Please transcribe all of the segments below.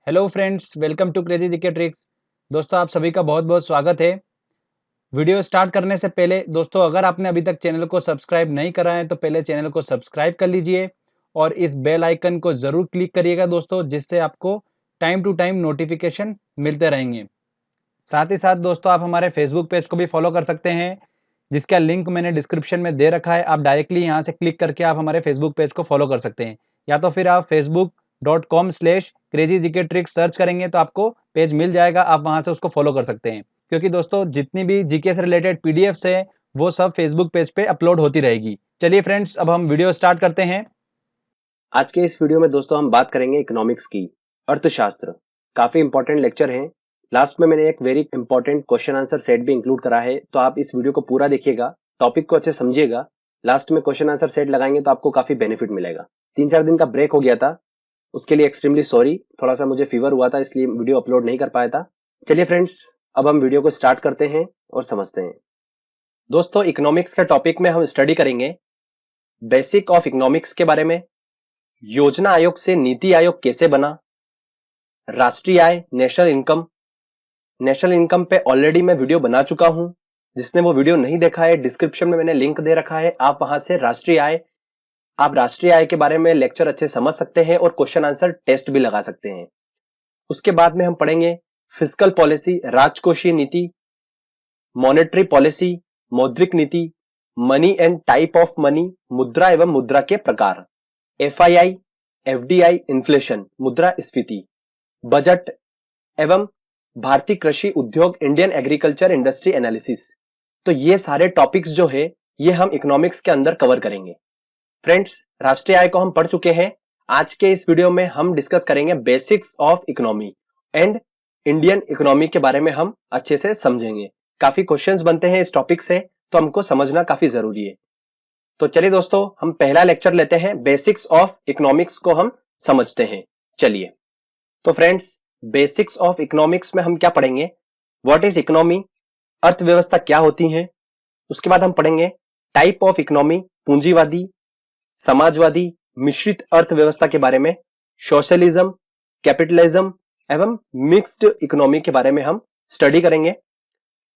Hello friends, welcome to crazy GK tricks. दोस्तों, आप सभी का बहुत-बहुत स्वागत है। वीडियो स्टार्ट करने से पहले दोस्तों, अगर आपने अभी तक चैनल को सब्सक्राइब नहीं करा है तो पहले चैनल को सब्सक्राइब कर लीजिए और इस बेल आइकन को ज़रूर क्लिक करिएगा दोस्तों, जिससे आपको टाइम टू टाइम नोटिफिकेशन मिलते रहेंगे। साथ ही साथ दोस्तों, आप हमारे फेसबुक पेज को भी फॉलो कर सकते हैं, जिसका लिंक मैंने डिस्क्रिप्शन में दे रखा है। आप डायरेक्टली यहाँ से क्लिक करके आप हमारे फेसबुक पेज को फॉलो कर सकते हैं, या तो फिर आप facebook.com/crazygktricks सर्च करेंगे तो आपको पेज मिल जाएगा। आप वहाँ से उसको फॉलो कर सकते हैं, क्योंकि दोस्तों जितनी भी जीके से रिलेटेड पीडीएफ्स है वो सब फेसबुक पेज पे अपलोड होती रहेगी। चलिए फ्रेंड्स, अब हम वीडियो स्टार्ट करते हैं। आज के इस वीडियो में दोस्तों हम बात करेंगे इकोनॉमिक्स की, अर्थशास्त्र। काफी इंपॉर्टेंट लेक्चर है। लास्ट में मैंने एक very important question answer set भी इंक्लूड करा है, तो आप इस वीडियो को पूरा देखिएगा, टॉपिक को अच्छे समझिएगा। लास्ट में क्वेश्चन आंसर सेट लगाएंगे तो आपको काफी बेनिफिट मिलेगा। 3-4 दिन का ब्रेक हो गया था, उसके लिए एक्सट्रीमली सॉरी। थोड़ा सा मुझे फीवर हुआ था, इसलिए वीडियो अपलोड नहीं कर पाया था। चलिए फ्रेंड्स, अब हम वीडियो को स्टार्ट करते हैं और समझते हैं। दोस्तों, इकोनॉमिक्स के टॉपिक में हम स्टडी करेंगे बेसिक ऑफ इकोनॉमिक्स के बारे में, योजना आयोग से नीति आयोग कैसे बना, राष्ट्रीय आय नेशनल इनकम पे ऑलरेडी मैं वीडियो बना चुका हूं। जिसने वो वीडियो नहीं देखा है, डिस्क्रिप्शन में मैंने लिंक दे रखा है, आप वहां से आप राष्ट्रीय आय के बारे में लेक्चर अच्छे समझ सकते हैं और क्वेश्चन आंसर टेस्ट भी लगा सकते हैं। उसके बाद में हम पढ़ेंगे फिस्कल पॉलिसी, राजकोषीय नीति, मॉनेटरी पॉलिसी, मौद्रिक नीति, money and type of money, मुद्रा एवं मुद्रा के प्रकार, FII, FDI, इन्फ्लेशन, मुद्रास्फीति, बजट एवं भारतीय कृषि उद्योग, इंडियन एग्रीकल्चर इंडस्ट्री एनालिसिस। तो ये सारे टॉपिक्स जो है ये हम इकोनॉमिक्स के अंदर कवर करेंगे। फ्रेंड्स, राष्ट्रीय आय को हम पढ़ चुके हैं। आज के इस वीडियो में हम डिस्कस करेंगे basics of economy and Indian economy के बारे में हम अच्छे से समझेंगे। काफी क्वेश्चंस बनते हैं इस टॉपिक से, तो हमको समझना काफी जरूरी है। तो चलिए दोस्तों, हम पहला लेक्चर लेते हैं, बेसिक्स ऑफ इकोनॉमिक्स को हम समझते हैं। चलिए, तो फ्रेंड्स, बेसिक्स ऑफ इकोनॉमिक्स में हम क्या पढ़ेंगे? व्हाट इज इकोनॉमी, अर्थव्यवस्था क्या होती है। उसके बाद हम पढ़ेंगे टाइप ऑफ इकोनॉमी, पूंजीवादी, समाजवादी, मिश्रित अर्थव्यवस्था के बारे में, सोशलिज्म, कैपिटलिज्म एवं मिक्स्ड इकोनॉमी के बारे में हम स्टडी करेंगे।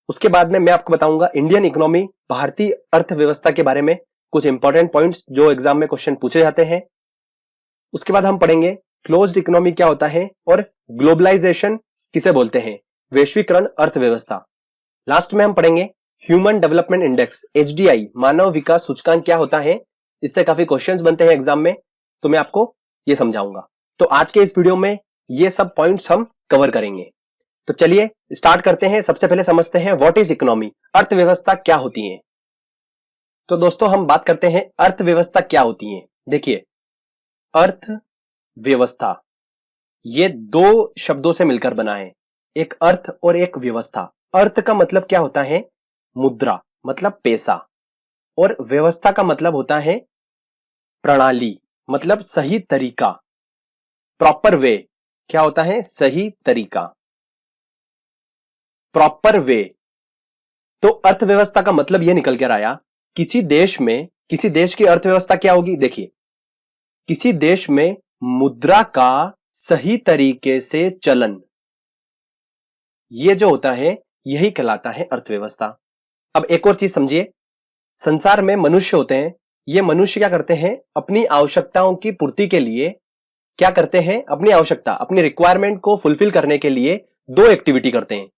उसके बाद में मैं आपको बताऊंगा इंडियन इकोनॉमी, भारतीय अर्थव्यवस्था के बारे में कुछ इंपॉर्टेंट पॉइंट्स जो एग्जाम में क्वेश्चन पूछे जाते हैं। उसके बाद हम पढ़ेंगे क्लोज्ड इकोनॉमी क्या होता है और ग्लोबलाइजेशन किसे बोलते हैं, वैश्वीकरण अर्थव्यवस्था। लास्ट में हम पढ़ेंगे ह्यूमन डेवलपमेंट इंडेक्स, HDI, मानव विकास सूचकांक क्या होता है। इससे काफी क्वेश्चंस बनते हैं एग्जाम में, तो मैं आपको ये समझाऊंगा। तो आज के इस वीडियो में ये सब पॉइंट्स हम कवर करेंगे। तो चलिए स्टार्ट करते हैं। सबसे पहले समझते हैं व्हाट इज इकोनॉमी, अर्थव्यवस्था क्या होती है। तो दोस्तों, हम बात करते हैं अर्थव्यवस्था क्या होती है। देखिए, अर्थव्यवस्था ये दो शब्दों से मिलकर बना है, एक अर्थ और एक व्यवस्था। अर्थ का मतलब क्या होता है? मुद्रा, मतलब पैसा, और व्यवस्था का मतलब होता है प्रणाली, मतलब सही तरीका। प्रॉपर वे क्या होता है? सही तरीका, प्रॉपर वे। तो अर्थव्यवस्था का मतलब यह निकल कर आया, किसी देश की अर्थव्यवस्था क्या होगी? देखिए, किसी देश में मुद्रा का सही तरीके से चलन, ये जो होता है यही कहलाता है अर्थव्यवस्था। अब एक और चीज समझिए, संसार में मनुष्य होते हैं, ये मनुष्य क्या करते हैं? अपनी आवश्यकताओं की पूर्ति के लिए क्या करते हैं? अपनी आवश्यकता, अपनी रिक्वायरमेंट को फुलफिल करने के लिए दो एक्टिविटी करते हैं।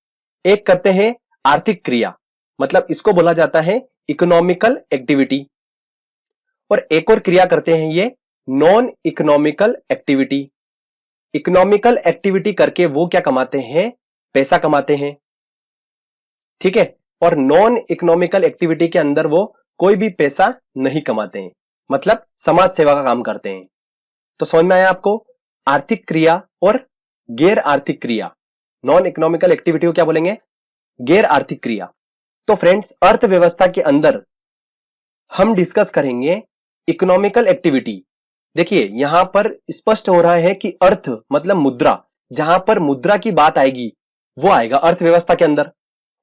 एक करते हैं आर्थिक क्रिया, मतलब इसको बोला जाता है इकोनॉमिकल एक्टिविटी, और एक और क्रिया करते हैं ये non economical activity. Economical activity करके वो क्या कमाते हैं? पैसा कमाते हैं, ठीक है। और नॉन इकोनॉमिकल एक्टिविटी के अंदर वो कोई भी पैसा नहीं कमाते हैं, मतलब समाज सेवा का काम करते हैं। तो समझ में आया आपको? आर्थिक क्रिया और गैर आर्थिक क्रिया, नॉन इकोनॉमिकल एक्टिविटी को क्या बोलेंगे? गैर आर्थिक क्रिया। तो फ्रेंड्स, अर्थव्यवस्था के अंदर हम डिस्कस करेंगे इकोनॉमिकल एक्टिविटी। देखिए, यहां पर स्पष्ट हो रहा है कि अर्थ मतलब मुद्रा, जहां पर मुद्रा की बात आएगी वो आएगा अर्थव्यवस्था के अंदर।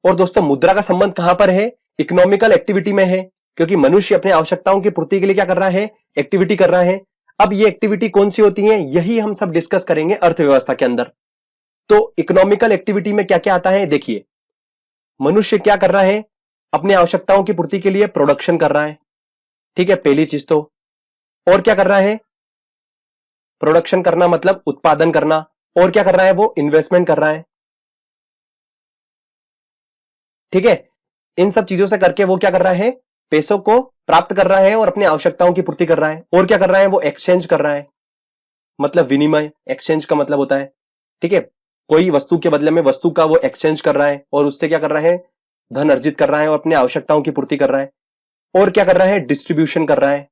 और दोस्तों, मुद्रा का संबंध कहां पर है? इकोनॉमिकल एक्टिविटी में है, क्योंकि मनुष्य अपनी आवश्यकताओं की पूर्ति के लिए क्या कर रहा है? एक्टिविटी कर रहा है। अब ये एक्टिविटी कौन सी होती है, यही हम सब डिस्कस करेंगे अर्थव्यवस्था के अंदर। तो इकोनॉमिकल एक्टिविटी में क्या क्या आता है, देखिए मनुष्य क्या कर रहा है, अपनी आवश्यकताओं की पूर्ति के लिए प्रोडक्शन कर रहा है, ठीक है, पहली चीज तो। और क्या कर रहा है, प्रोडक्शन करना मतलब उत्पादन करना। और क्या कर रहा है, वो इन्वेस्टमेंट कर रहा है, ठीक है। इन सब चीजों से करके वो क्या कर रहा है, पैसों को प्राप्त कर रहा है और अपनी आवश्यकताओं की पूर्ति कर रहा है। और क्या कर रहा है, वो एक्सचेंज कर रहा है, मतलब विनिमय, एक्सचेंज का मतलब होता है, ठीक है, कोई वस्तु के बदले में वस्तु का वो एक्सचेंज कर रहा है और उससे क्या कर रहा है, धन अर्जित कर रहा है और अपनी आवश्यकताओं की पूर्ति कर रहा है। और क्या कर रहा है, डिस्ट्रीब्यूशन कर रहा है।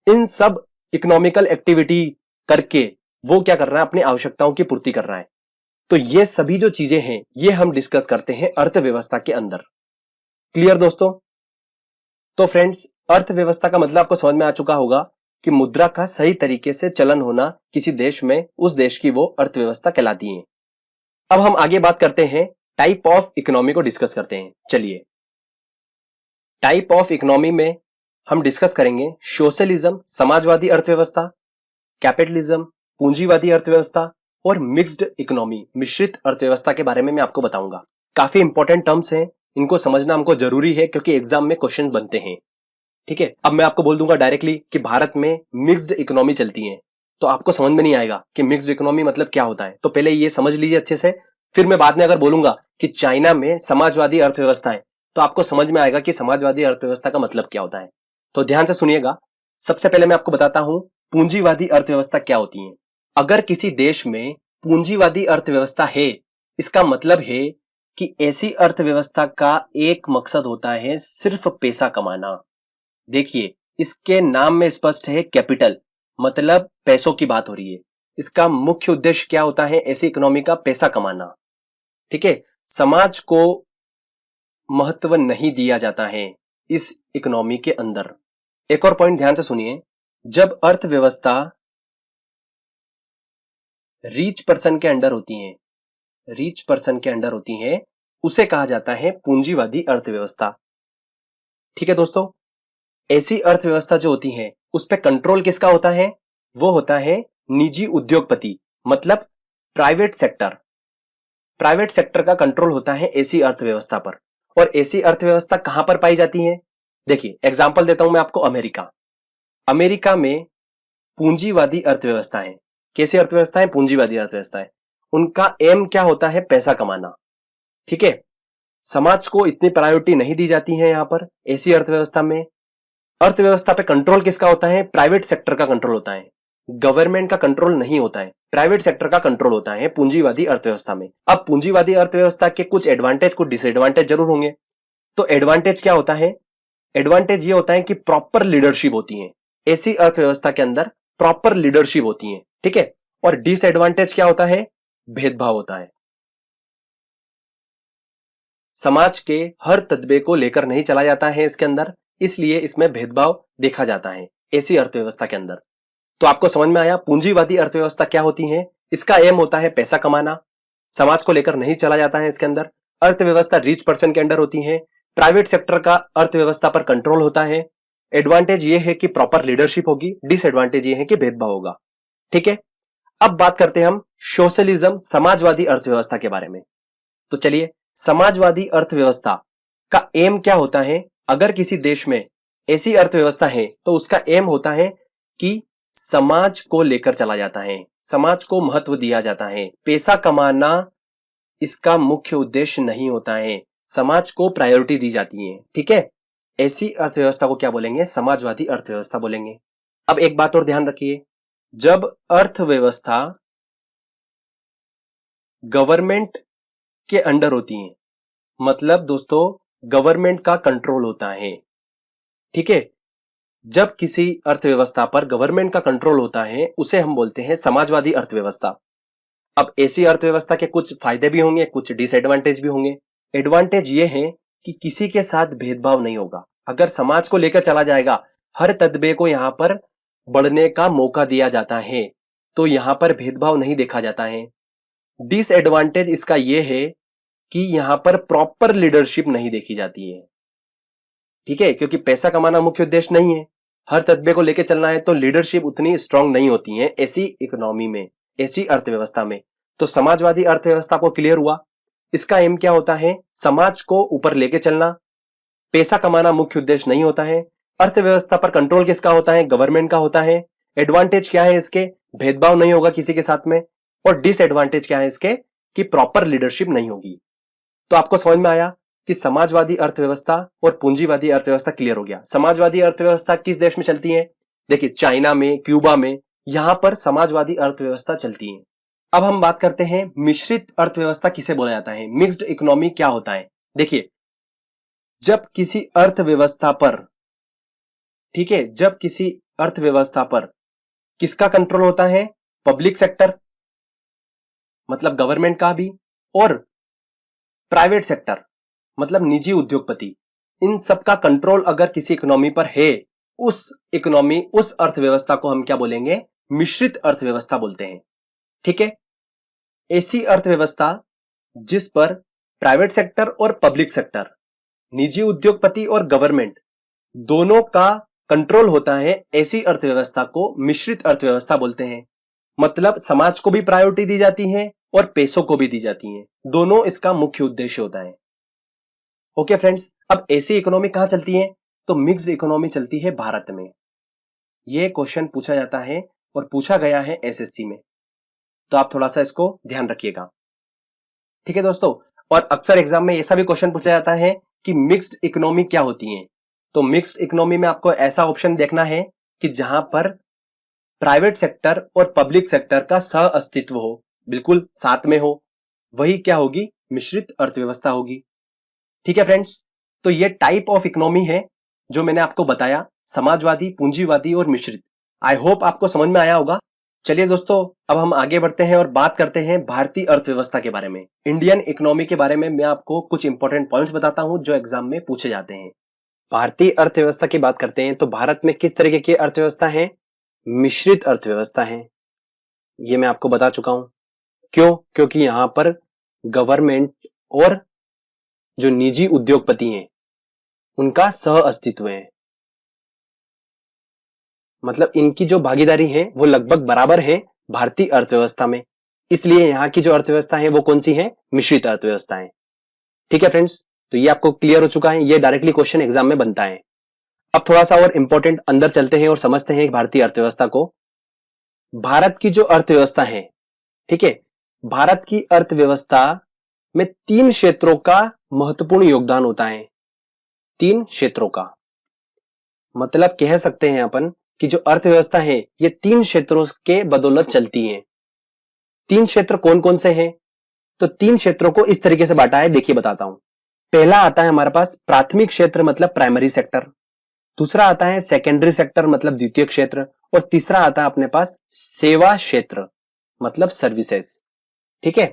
इन सब इकोनॉमिकल एक्टिविटी करके वो क्या कर रहा है, अपनी आवश्यकताओं की पूर्ति कर रहा है। तो ये सभी जो चीजें हैं ये हम डिस्कस करते हैं अर्थव्यवस्था के अंदर। क्लियर दोस्तों? तो फ्रेंड्स, अर्थव्यवस्था का मतलब आपको समझ में आ चुका होगा कि मुद्रा का सही तरीके से चलन होना किसी देश में, उस देश की वो अर्थव्यवस्था कहलाती है। अब हम आगे बात करते हैं, टाइप ऑफ इकोनॉमी को डिस्कस करते हैं। चलिए, टाइप ऑफ इकोनॉमी में हम डिस्कस करेंगे सोशलिज्म, समाजवादी अर्थव्यवस्था, कैपिटलिज्म, पूंजीवादी अर्थव्यवस्था और मिक्स्ड इकोनॉमी, मिश्रित अर्थव्यवस्था के बारे में मैं आपको बताऊंगा। काफी इंपॉर्टेंट टर्म्स हैं, इनको समझना हमको जरूरी है क्योंकि एग्जाम में क्वेश्चन बनते हैं, ठीक है। अब मैं आपको बोल दूंगा डायरेक्टली कि भारत में मिक्स्ड इकोनॉमी चलती है, तो आपको समझ में नहीं आएगा कि मिक्स्ड इकोनॉमी मतलब क्या होता है। तो पहले ये समझ लीजिए अच्छे से, फिर मैं बाद में अगर बोलूंगा कि चाइना में समाजवादी अर्थव्यवस्था है तो आपको समझ में आएगा कि समाजवादी अर्थव्यवस्था का मतलब क्या होता है। तो ध्यान से सुनिएगा। सबसे पहले मैं आपको बताता हूं पूंजीवादी अर्थव्यवस्था क्या होती है। अगर किसी देश में पूंजीवादी अर्थव्यवस्था है, इसका मतलब है कि ऐसी अर्थव्यवस्था का एक मकसद होता है सिर्फ पैसा कमाना। देखिए, इसके नाम में स्पष्ट है कैपिटल, मतलब पैसों की बात हो रही है। इसका मुख्य उद्देश्य क्या होता है, ऐसी इकोनॉमी का पैसा कमाना, ठीक है। समाज को महत्व नहीं दिया जाता है इस इकोनॉमी के अंदर। एक और पॉइंट ध्यान से सुनिए, जब अर्थव्यवस्था रीच पर्सन के अंडर होती है, रीच पर्सन के अंडर होती है, उसे कहा जाता है पूंजीवादी अर्थव्यवस्था, ठीक है दोस्तों। ऐसी अर्थव्यवस्था जो होती है उस पर कंट्रोल किसका होता है, वो होता है निजी उद्योगपति, मतलब प्राइवेट सेक्टर। प्राइवेट सेक्टर का कंट्रोल होता है ऐसी अर्थव्यवस्था पर। और ऐसी अर्थव्यवस्था कहां पर पाई जाती है, देखिए एग्जांपल देता हूं मैं आपको, अमेरिका। अमेरिका में पूंजीवादी अर्थव्यवस्था है। कैसी अर्थव्यवस्था है, पूंजीवादी अर्थव्यवस्था है। उनका एम क्या होता है, पैसा कमाना, ठीक है। समाज को इतनी प्रायोरिटी नहीं दी जाती है यहां पर ऐसी अर्थव्यवस्था में। अर्थव्यवस्था पे कंट्रोल किसका होता है, प्राइवेट सेक्टर का कंट्रोल होता है, गवर्नमेंट का कंट्रोल नहीं होता है, प्राइवेट सेक्टर का कंट्रोल होता है पूंजीवादी अर्थव्यवस्था में। अब पूंजीवादी अर्थव्यवस्था के कुछ एडवांटेज, कुछ डिसएडवांटेज जरूर होंगे। तो एडवांटेज क्या होता है, एडवांटेज ये होता है कि प्रॉपर लीडरशिप होती है ऐसी अर्थव्यवस्था के अंदर, प्रॉपर लीडरशिप होती है, ठीक है। और डिसएडवांटेज क्या होता है, भेदभाव होता है। समाज के हर तत्वे को लेकर नहीं चला जाता है इसके अंदर, इसलिए इसमें भेदभाव देखा जाता है ऐसी अर्थव्यवस्था के अंदर। तो आपको समझ में आया पूंजीवादी अर्थव्यवस्था क्या होती है, इसका एम होता है पैसा कमाना, समाज को लेकर नहीं चला जाता है इसके अंदर। अर्थव्यवस्था रिच पर्सन के अंडर होती है, प्राइवेट सेक्टर का अर्थव्यवस्था पर कंट्रोल होता है। एडवांटेज ये है कि प्रॉपर लीडरशिप होगी, डिसएडवांटेज ये है कि भेदभाव होगा, ठीक है। अब बात करते हैं हम सोशलिज्म, समाजवादी अर्थव्यवस्था के बारे में। तो चलिए, समाजवादी अर्थव्यवस्था का एम क्या होता है, अगर किसी देश में ऐसी अर्थव्यवस्था है तो उसका एम होता है कि समाज को लेकर चला जाता है, समाज को महत्व दिया जाता है, पैसा कमाना इसका मुख्य उद्देश्य नहीं होता है, समाज को प्रायोरिटी दी जाती है, ठीक है। ऐसी अर्थव्यवस्था को क्या बोलेंगे, समाजवादी अर्थव्यवस्था बोलेंगे। अब एक बात और ध्यान रखिए, जब अर्थव्यवस्था गवर्नमेंट के अंडर होती है, मतलब दोस्तों गवर्नमेंट का कंट्रोल होता है, ठीक है। जब किसी अर्थव्यवस्था पर गवर्नमेंट का कंट्रोल होता है उसे हम बोलते हैं समाजवादी अर्थव्यवस्था। अब ऐसी अर्थव्यवस्था के कुछ फायदे भी होंगे, कुछ डिसएडवांटेज भी होंगे। एडवांटेज ये है कि किसी के साथ भेदभाव नहीं होगा, अगर समाज को लेकर चला जाएगा, हर तत्वे को यहां पर बढ़ने का मौका दिया जाता है, तो यहां पर भेदभाव नहीं देखा जाता है। डिसएडवांटेज इसका यह है कि यहां पर प्रॉपर लीडरशिप नहीं देखी जाती है, ठीक है, क्योंकि पैसा कमाना मुख्य उद्देश्य नहीं है, हर तबके को लेके चलना है, तो लीडरशिप उतनी स्ट्रांग नहीं होती है ऐसी इकोनॉमी में, ऐसी अर्थव्यवस्था में। तो समाजवादी अर्थव्यवस्था को क्लियर हुआ। इसका एम क्या होता है? समाज को ऊपर लेके चलना, पैसा कमाना मुख्य उद्देश्य नहीं होता है। अर्थव्यवस्था पर कंट्रोल किसका होता है? गवर्नमेंट का होता है। एडवांटेज क्या है इसके? भेदभाव नहीं होगा किसी के साथ में। और डिसएडवांटेज क्या है इसके? कि प्रॉपर लीडरशिप नहीं होगी। तो आपको समझ में आया कि समाजवादी अर्थव्यवस्था और पूंजीवादी अर्थव्यवस्था क्लियर हो गया। समाजवादी अर्थव्यवस्था किस देश में चलती है? देखिए, चाइना में, क्यूबा में, यहां पर समाजवादी अर्थव्यवस्था चलती है। अब हम बात करते हैं मिश्रित अर्थव्यवस्था किसे बोला जाता है, मिक्स्ड इकोनॉमी क्या होता है। देखिए, जब किसी अर्थव्यवस्था पर, ठीक है, जब किसी अर्थव्यवस्था पर किसका कंट्रोल होता है? पब्लिक सेक्टर मतलब गवर्नमेंट का भी, और प्राइवेट सेक्टर मतलब निजी उद्योगपति, इन सब का कंट्रोल अगर किसी इकोनॉमी पर है, उस इकोनॉमी, उस अर्थव्यवस्था को हम क्या बोलेंगे? मिश्रित अर्थव्यवस्था बोलते हैं। ठीक है, ऐसी अर्थव्यवस्था जिस पर प्राइवेट सेक्टर और पब्लिक सेक्टर, निजी उद्योगपति और गवर्नमेंट दोनों का कंट्रोल होता है, ऐसी अर्थव्यवस्था को मिश्रित अर्थव्यवस्था बोलते हैं। मतलब समाज को भी प्रायोरिटी दी जाती है और पैसों को भी दी जाती है, दोनों इसका मुख्य उद्देश्य होता है। ओके फ्रेंड्स, अब ऐसी इकोनॉमी कहां चलती है? तो मिक्स्ड इकोनॉमी चलती है भारत में। यह क्वेश्चन पूछा जाता है और पूछा गया है एसएससी में, तो आप थोड़ा सा इसको ध्यान रखिएगा। ठीक है दोस्तों, और अक्सर एग्जाम में ऐसा भी क्वेश्चन पूछा जाता है कि मिक्स्ड इकोनॉमी क्या होती है। तो मिक्स्ड इकोनॉमी में आपको ऐसा ऑप्शन देखना है कि जहां पर प्राइवेट सेक्टर और पब्लिक सेक्टर का सह अस्तित्व हो, बिल्कुल साथ में हो, वही क्या होगी? मिश्रित अर्थव्यवस्था होगी। ठीक है फ्रेंड्स, तो ये टाइप ऑफ इकोनॉमी है जो मैंने आपको बताया, समाजवादी, पूंजीवादी और मिश्रित। आई होप आपको समझ में आया होगा। चलिए दोस्तों, अब हम आगे बढ़ते हैं और बात करते हैं भारतीय अर्थव्यवस्था के बारे में, इंडियन इकोनॉमी के बारे में। मैं आपको कुछ इंपॉर्टेंट पॉइंट्स बताता हूं जो एग्जाम में पूछे जाते हैं। भारतीय अर्थव्यवस्था की बात करते हैं तो भारत में किस तरीके की अर्थव्यवस्था है? मिश्रित अर्थव्यवस्था है। ये मैं आपको बता चुका हूं। क्यों? क्योंकि यहां पर गवर्नमेंट और जो निजी उद्योगपति हैं उनका सह अस्तित्व है, मतलब इनकी जो भागीदारी है वो लगभग बराबर है भारतीय अर्थव्यवस्था में। इसलिए यहां की जो अर्थव्यवस्था है वो कौन सी है? मिश्रित अर्थव्यवस्था है। ठीक है फ्रेंड्स, तो ये आपको क्लियर हो चुका है, ये डायरेक्टली क्वेश्चन एग्जाम में बनता है। अब थोड़ा सा और इंपॉर्टेंट अंदर चलते हैं और समझते हैं भारतीय अर्थव्यवस्था को। भारत की जो अर्थव्यवस्था है, ठीक है, भारत की अर्थव्यवस्था में 3 क्षेत्रों का महत्वपूर्ण योगदान होता है। 3 क्षेत्रों का मतलब कह सकते हैं अपन कि जो अर्थव्यवस्था है ये 3 क्षेत्रों के बदौलत चलती है। 3 क्षेत्र कौन कौन से हैं? तो 3 क्षेत्रों को इस तरीके से बांटा है, देखिए बताता हूं। पहला आता है हमारे पास प्राथमिक क्षेत्र मतलब प्राइमरी सेक्टर, दूसरा आता है सेकेंडरी सेक्टर मतलब द्वितीय क्षेत्र, और तीसरा आता है अपने पास सेवा क्षेत्र मतलब सर्विसेज। ठीक है,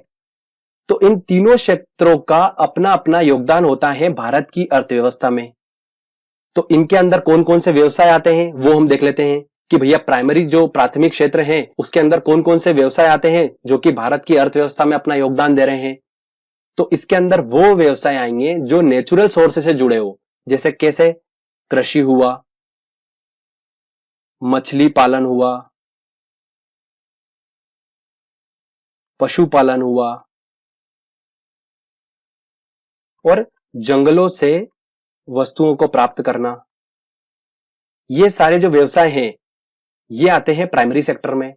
तो इन तीनों क्षेत्रों का अपना अपना योगदान होता है भारत की अर्थव्यवस्था में। तो इनके अंदर कौन कौन से व्यवसाय आते हैं वो हम देख लेते हैं कि भैया प्राइमरी जो प्राथमिक क्षेत्र है उसके अंदर कौन कौन से व्यवसाय आते हैं जो कि भारत की अर्थव्यवस्था में अपना योगदान दे रहे हैं। तो इसके अंदर वो व्यवसाय आएंगे जो नेचुरल सोर्स से जुड़े हो, जैसे कैसे? कृषि हुआ, मछली पालन हुआ, पशुपालन हुआ, और जंगलों से वस्तुओं को प्राप्त करना। ये सारे जो व्यवसाय हैं ये आते हैं प्राइमरी सेक्टर में।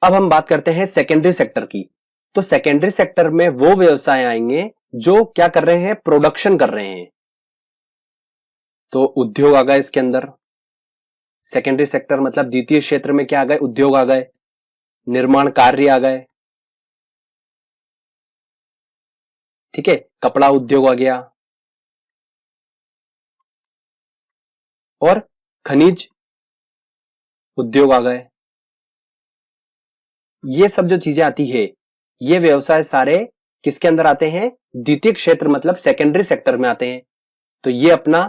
अब हम बात करते हैं सेकेंडरी सेक्टर की। तो सेकेंडरी सेक्टर में वो व्यवसाय आएंगे जो क्या कर रहे हैं? प्रोडक्शन कर रहे हैं। तो उद्योग आ गए इसके अंदर। सेकेंडरी सेक्टर मतलब द्वितीय क्षेत्र में क्या आ गए? उद्योग आ गए, निर्माण कार्य आ गए, ठीक है, कपड़ा उद्योग आ गया, और खनिज उद्योग आ गए। ये सब जो चीजें आती है ये व्यवसाय सारे किसके अंदर आते हैं? द्वितीय क्षेत्र मतलब सेकेंडरी सेक्टर में आते हैं। तो ये अपना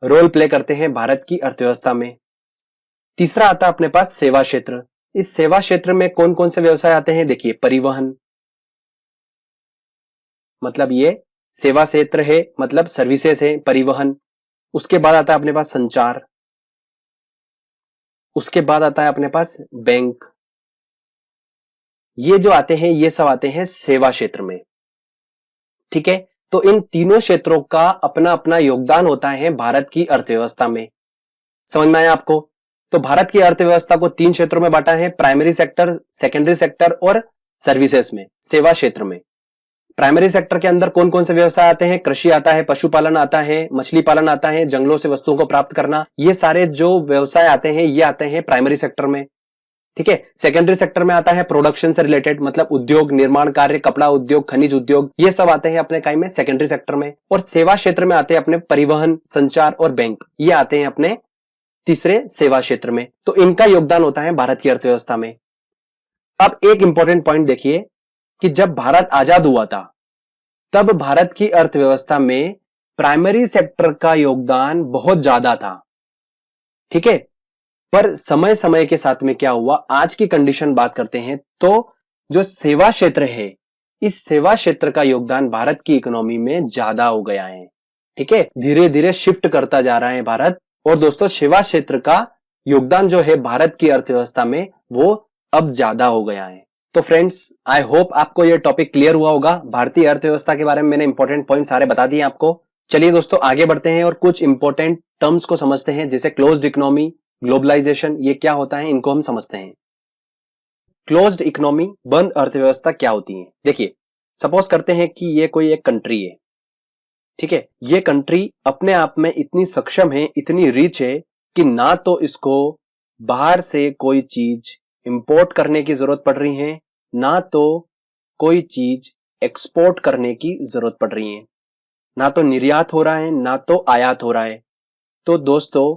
रोल प्ले करते हैं भारत की अर्थव्यवस्था में। तीसरा आता है अपने पास सेवा क्षेत्र। इस सेवा क्षेत्र में कौन कौन से व्यवसाय आते हैं? देखिए, परिवहन मतलब ये सेवा क्षेत्र है, मतलब सर्विसेज है, परिवहन, उसके बाद आता है अपने पास संचार, उसके बाद आता है अपने पास बैंक। ये जो आते हैं ये सब आते हैं सेवा क्षेत्र में। ठीक है, तो इन तीनों क्षेत्रों का अपना अपना योगदान होता है भारत की अर्थव्यवस्था में। समझ में आया आपको? तो भारत की अर्थव्यवस्था को तीन क्षेत्रों में बांटा है, प्राइमरी सेक्टर, सेकेंडरी सेक्टर और सर्विसेज में, सेवा क्षेत्र में। प्राइमरी सेक्टर के अंदर कौन कौन से व्यवसाय आते हैं? कृषि आता है, पशुपालन आता है, मछली पालन आता है, जंगलों से वस्तुओं को प्राप्त करना, ये सारे जो व्यवसाय आते हैं ये आते हैं प्राइमरी सेक्टर में। ठीक है, सेकेंडरी सेक्टर में आता है प्रोडक्शन से रिलेटेड, मतलब उद्योग, निर्माण कार्य, कपड़ा उद्योग, खनिज उद्योग, ये सब आते हैं अपने काय में सेकेंडरी सेक्टर में। और सेवा क्षेत्र में आते हैं अपने परिवहन, संचार और बैंक, ये आते हैं अपने तीसरे सेवा क्षेत्र में। तो इनका योगदान होता है भारत की अर्थव्यवस्था में। अब एक इंपॉर्टेंट पॉइंट देखिए कि जब भारत आजाद हुआ था तब भारत की अर्थव्यवस्था में प्राइमरी सेक्टर का योगदान बहुत ज्यादा था। ठीक है, पर समय समय के साथ में क्या हुआ, आज की कंडीशन बात करते हैं तो जो सेवा क्षेत्र है, इस सेवा क्षेत्र का योगदान भारत की इकोनॉमी में ज्यादा हो गया है। ठीक है, धीरे धीरे शिफ्ट करता जा रहा है भारत। और दोस्तों सेवा क्षेत्र का योगदान जो है भारत की अर्थव्यवस्था में वो अब ज्यादा हो गया है। तो फ्रेंड्स, आई होप आपको यह टॉपिक क्लियर हुआ होगा। भारतीय अर्थव्यवस्था के बारे में मैंने इंपॉर्टेंट पॉइंट सारे बता दिए आपको। चलिए दोस्तों आगे बढ़ते हैं और कुछ इंपॉर्टेंट टर्म्स को समझते हैं, जैसे क्लोज्ड इकोनॉमी, ग्लोबलाइजेशन, ये क्या होता है इनको हम समझते हैं। क्लोज्ड इकोनॉमी, बंद अर्थव्यवस्था क्या होती है? देखिए, सपोज करते हैं कि ये कोई एक कंट्री है। ठीक है, ये कंट्री अपने आप में इतनी सक्षम है, इतनी रिच है कि ना तो इसको बाहर से कोई चीज इंपोर्ट करने की जरूरत पड़ रही है, ना तो कोई चीज एक्सपोर्ट करने की जरूरत पड़ रही है, ना तो निर्यात हो रहा है ना तो आयात हो रहा है। तो दोस्तों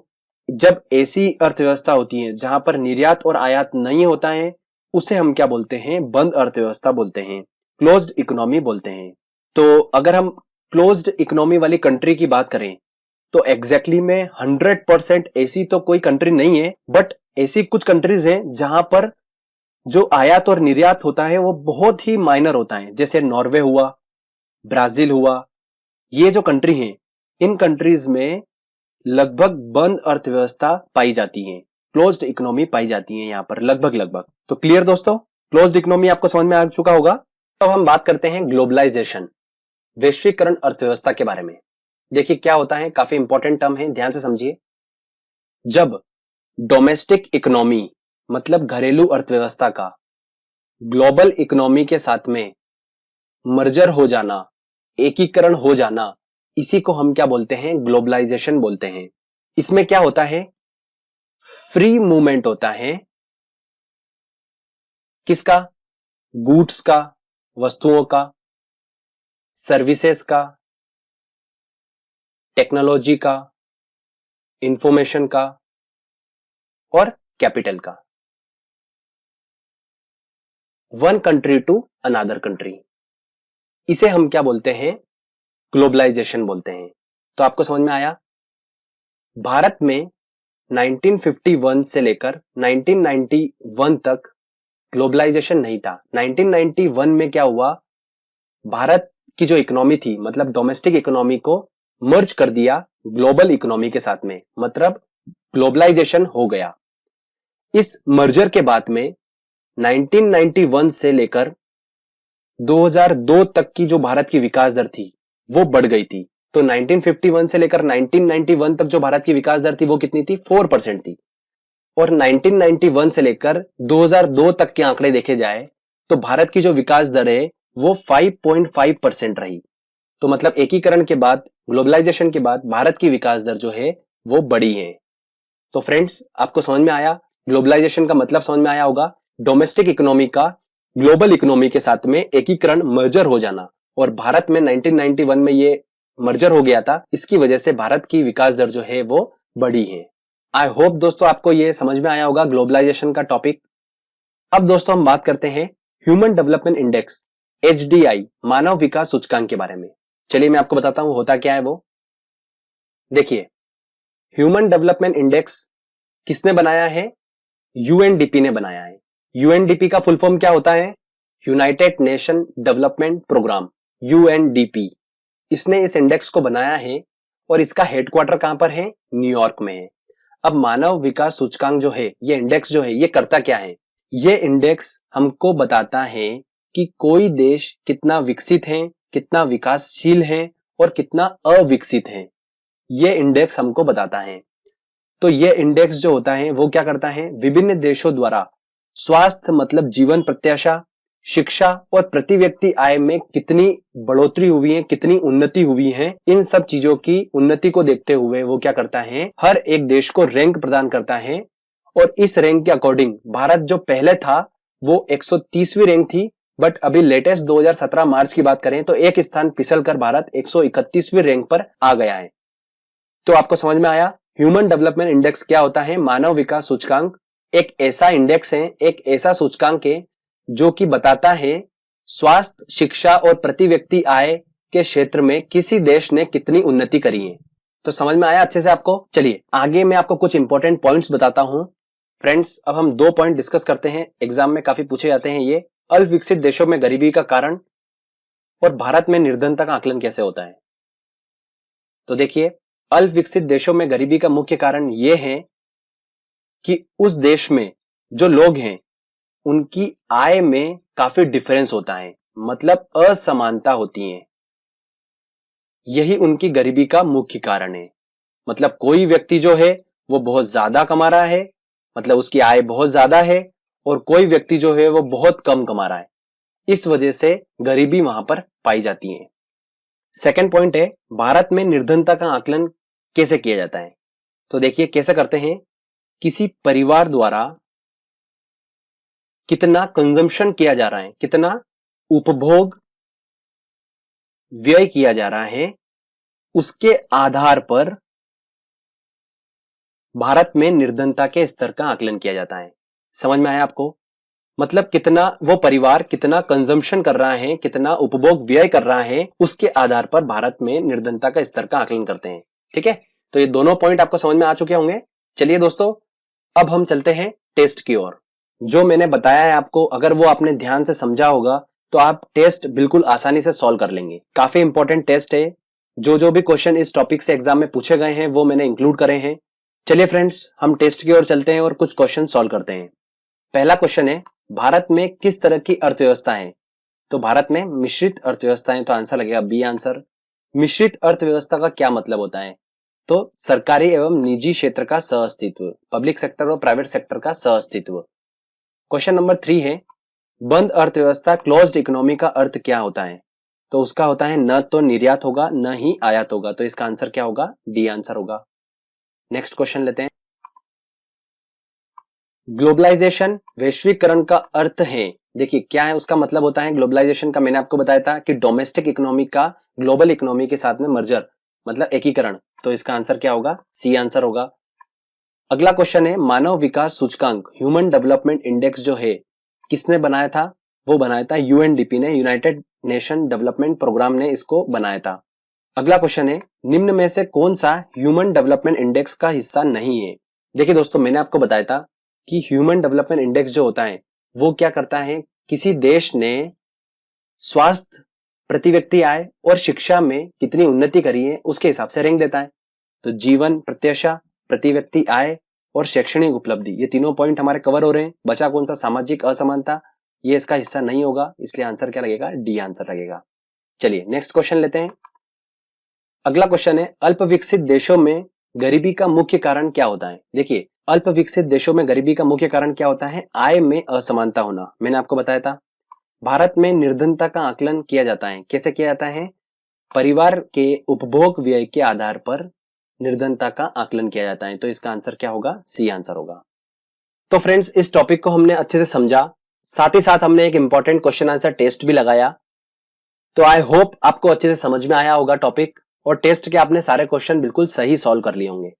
जब ऐसी अर्थव्यवस्था होती है जहां पर निर्यात और आयात नहीं होता है, उसे हम क्या बोलते हैं? बंद अर्थव्यवस्था बोलते हैं, क्लोज्ड इकोनॉमी बोलते हैं। तो अगर हम क्लोज्ड इकोनॉमी वाली कंट्री की बात करें तो एग्जैक्टली में 100% ऐसी तो कोई कंट्री नहीं है, बट ऐसी कुछ कंट्रीज हैं जहां पर जो आयात और निर्यात होता है वो बहुत ही माइनर होता है, जैसे नॉर्वे हुआ, ब्राजील हुआ। ये जो कंट्री हैं, इन कंट्रीज में लगभग बंद अर्थव्यवस्था पाई जाती है, क्लोज्ड इकोनॉमी पाई जाती है यहां पर लगभग। तो क्लियर दोस्तों, क्लोज्ड इकोनॉमी आपको समझ में आ चुका होगा। तो हम बात करते हैं ग्लोबलाइजेशन, वैश्वीकरण अर्थव्यवस्था के बारे में। देखिए क्या होता है, काफी इंपॉर्टेंट टर्म है, ध्यान से समझिए। जब डोमेस्टिक इकोनॉमी मतलब घरेलू अर्थव्यवस्था का ग्लोबल इकोनॉमी के साथ में मर्जर हो जाना, एकीकरण हो जाना, इसी को हम क्या बोलते हैं? ग्लोबलाइजेशन बोलते हैं। इसमें क्या होता है? फ्री मूवमेंट होता है, किसका? गुड्स का, वस्तुओं का, सर्विसेज का, टेक्नोलॉजी का, इंफॉर्मेशन का और कैपिटल का, one country to another country. इसे हम क्या बोलते हैं? ग्लोबलाइजेशन बोलते हैं। तो आपको समझ में आया? भारत में 1951 से लेकर 1991 तक ग्लोबलाइजेशन नहीं था। 1991 में क्या हुआ, भारत की जो इकोनॉमी थी, मतलब डोमेस्टिक इकोनॉमी को मर्ज कर दिया ग्लोबल इकोनॉमी के साथ में, मतलब ग्लोबलाइजेशन हो गया। इस मर्जर के बाद में 1991 से लेकर 2002 तक की जो भारत की विकास दर थी वो बढ़ गई थी। तो 1951 से लेकर 1991 तक जो भारत की विकास दर थी वो कितनी थी? 4% थी। और 1991 से लेकर 2002 तक के आंकड़े देखे जाए तो भारत की जो विकास दर है वो 5.5% रही। तो मतलब एकीकरण के बाद, ग्लोबलाइजेशन के बाद भारत की विकास दर जो है वो बढ़ी है। तो फ्रेंड्स आपको समझ में आया, ग्लोबलाइजेशन का मतलब समझ में आया होगा, डोमेस्टिक इकोनॉमी का ग्लोबल इकोनॉमी के साथ में एकीकरण, मर्जर हो जाना। और भारत में 1991 में ये मर्जर हो गया था, इसकी वजह से भारत की विकास दर जो है वो बढ़ी है। आई होप दोस्तों आपको ये समझ में आया होगा ग्लोबलाइजेशन का टॉपिक। अब दोस्तों हम बात करते हैं ह्यूमन डेवलपमेंट इंडेक्स, HDI, मानव विकास सूचकांक के बारे में। चलिए मैं आपको बताता हूं होता क्या है वो। देखिए, ह्यूमन डेवलपमेंट इंडेक्स किसने बनाया है? UNDP ने बनाया है। UNDP का फुल फॉर्म क्या होता है? United Nation Development Programme, UNDP। इसने इस इंडेक्स को बनाया है और इसका हेडक्वार्टर कहां पर है? न्यूयॉर्क में है। अब मानव विकास सूचकांक जो है, ये इंडेक्स जो है, ये करता क्या है? ये इंडेक्स हमको बताता है कि कोई देश कितना विकसित है, कितना विकासशील है और कितना अविकसित है। ये इंडेक्स हमको बताता है। तो ये इंडेक्स जो होता है वो क्या करता है? विभिन्न देशों द्वारा स्वास्थ्य मतलब जीवन प्रत्याशा, शिक्षा और प्रति व्यक्ति आय में कितनी बढ़ोतरी हुई है, कितनी उन्नति हुई है, इन सब चीजों की उन्नति को देखते हुए वो क्या करता है? हर एक देश को रैंक प्रदान करता है। और इस रैंक के अकॉर्डिंग भारत जो पहले था वो 130वीं रैंक थी, बट अभी लेटेस्ट 2017 मार्च की बात करें तो एक स्थान फिसल कर भारत 131वीं रैंक पर आ गया है। तो आपको समझ में आया ह्यूमन डेवलपमेंट इंडेक्स क्या होता है? मानव विकास सूचकांक एक ऐसा इंडेक्स है, एक ऐसा सूचकांक है जो कि बताता है स्वास्थ्य, शिक्षा और प्रति व्यक्ति आय के क्षेत्र में किसी देश ने कितनी उन्नति करी है। तो समझ में आया अच्छे से आपको? चलिए आगे मैं आपको कुछ इंपॉर्टेंट पॉइंट्स बताता हूं। फ्रेंड्स, अब हम 2 पॉइंट डिस्कस करते हैं, एग्जाम में काफी पूछे जाते हैं ये। अल्प विकसित देशों में गरीबी का कारण और भारत में निर्धनता का आकलन कैसे होता है। तो देखिए, अल्प विकसित देशों में गरीबी का मुख्य कारण यह है कि उस देश में जो लोग हैं उनकी आय में काफी डिफरेंस होता है, मतलब असमानता होती है। यही उनकी गरीबी का मुख्य कारण है। मतलब कोई व्यक्ति जो है वो बहुत ज्यादा कमा रहा है, मतलब उसकी आय बहुत ज्यादा है, और कोई व्यक्ति जो है वो बहुत कम कमा रहा है। इस वजह से गरीबी वहां पर पाई जाती है। सेकंड पॉइंट है, भारत में निर्धनता का आकलन कैसे किया जाता है। तो देखिए कैसे करते हैं, किसी परिवार द्वारा कितना कंजम्पशन किया जा रहा है, कितना उपभोग व्यय किया जा रहा है, उसके आधार पर भारत में निर्धनता के स्तर का आकलन किया जाता है। समझ में आया आपको? मतलब कितना वो परिवार कितना कंजम्पशन कर रहा है, कितना उपभोग व्यय कर रहा है, उसके आधार पर भारत में निर्धनता का स्तर का आकलन करते हैं। ठीक है, तो ये दोनों पॉइंट आपको समझ में आ चुके होंगे। चलिए दोस्तों, अब हम चलते हैं टेस्ट की ओर। जो मैंने बताया है आपको, अगर वो आपने ध्यान से समझा होगा तो आप टेस्ट बिल्कुल आसानी से सॉल्व कर लेंगे। काफी इंपॉर्टेंट टेस्ट है। जो भी क्वेश्चन इस टॉपिक से एग्जाम में पूछे गए हैं वो मैंने इंक्लूड करे हैं। चलिए फ्रेंड्स, हम टेस्ट की ओर चलते हैं और कुछ क्वेश्चन सॉल्व करते हैं। पहला क्वेश्चन है, भारत में किस तरह की अर्थव्यवस्था है। तो भारत में मिश्रित अर्थव्यवस्था है, तो आंसर लगेगा बी आंसर। मिश्रित अर्थव्यवस्था का क्या मतलब होता है? तो सरकारी एवं निजी क्षेत्र का सहअस्तित्व, पब्लिक सेक्टर और प्राइवेट सेक्टर का सहअस्तित्व। क्वेश्चन नंबर 3 है, बंद अर्थव्यवस्था क्लोज्ड इकोनॉमी का अर्थ क्या होता है। तो उसका होता है न तो निर्यात होगा न ही आयात होगा, तो इसका आंसर क्या होगा? डी आंसर होगा। नेक्स्ट क्वेश्चन लेते हैं, ग्लोबलाइजेशन वैश्वीकरण का अर्थ है। देखिए क्या है उसका मतलब होता है ग्लोबलाइजेशन का, मैंने आपको बताया था कि डोमेस्टिक इकोनॉमी का ग्लोबल इकोनॉमी के साथ में मर्जर, मतलब एकीकरण। तो इसका आंसर क्या होगा? सी आंसर होगा। अगला क्वेश्चन है, मानव विकास सूचकांक ह्यूमन डेवलपमेंट इंडेक्स जो है किसने बनाया था? वो बनाया था यूएनडीपी ने, यूनाइटेड नेशन डेवलपमेंट प्रोग्राम ने इसको बनाया था। अगला क्वेश्चन है, निम्न में से कौन सा ह्यूमन डेवलपमेंट इंडेक्स का हिस्सा नहीं है। देखिए दोस्तों, मैंने आपको बताया था कि ह्यूमन डेवलपमेंट इंडेक्स जो होता है वो क्या करता है, किसी देश ने स्वास्थ्य, प्रति व्यक्ति आय और शिक्षा में कितनी उन्नति करी है उसके हिसाब से रैंक देता है। तो जीवन प्रत्याशा, प्रति व्यक्ति आय और शैक्षणिक उपलब्धि, ये तीनों पॉइंट हमारे कवर हो रहे हैं। बचा कौन सा? सामाजिक असमानता, ये इसका हिस्सा नहीं होगा, इसलिए आंसर क्या लगेगा? डी आंसर लगेगा। चलिए नेक्स्ट क्वेश्चन लेते हैं। अगला क्वेश्चन है, अल्प विकसित देशों में गरीबी का मुख्य कारण क्या होता है। देखिए अल्प विकसित देशों में गरीबी का मुख्य कारण क्या होता है? आय में असमानता होना। मैंने आपको बताया था। भारत में निर्धनता का आकलन किया जाता है, कैसे किया जाता है? परिवार के उपभोग व्यय के आधार पर निर्धनता का आकलन किया जाता है। तो इसका आंसर क्या होगा? सी आंसर होगा। तो फ्रेंड्स, इस टॉपिक को हमने अच्छे से समझा, साथ ही साथ हमने एक इंपॉर्टेंट क्वेश्चन आंसर टेस्ट भी लगाया। तो आई होप आपको अच्छे से समझ में आया होगा टॉपिक, और टेस्ट के आपने सारे क्वेश्चन बिल्कुल सही सॉल्व कर लिए होंगे।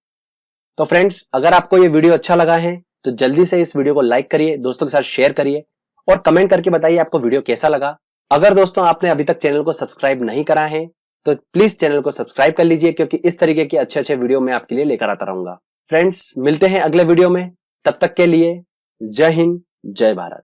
तो फ्रेंड्स, अगर आपको ये वीडियो अच्छा लगा है तो जल्दी से इस वीडियो को लाइक करिए, दोस्तों के साथ शेयर करिए और कमेंट करके बताइए आपको वीडियो कैसा लगा। अगर दोस्तों आपने अभी तक चैनल को सब्सक्राइब नहीं करा है तो प्लीज चैनल को सब्सक्राइब कर लीजिए, क्योंकि इस तरीके के अच्छे अच्छे वीडियो मैं आपके लिए लेकर आता रहूंगा। फ्रेंड्स, मिलते हैं अगले वीडियो में, तब तक के लिए जय हिंद, जय भारत।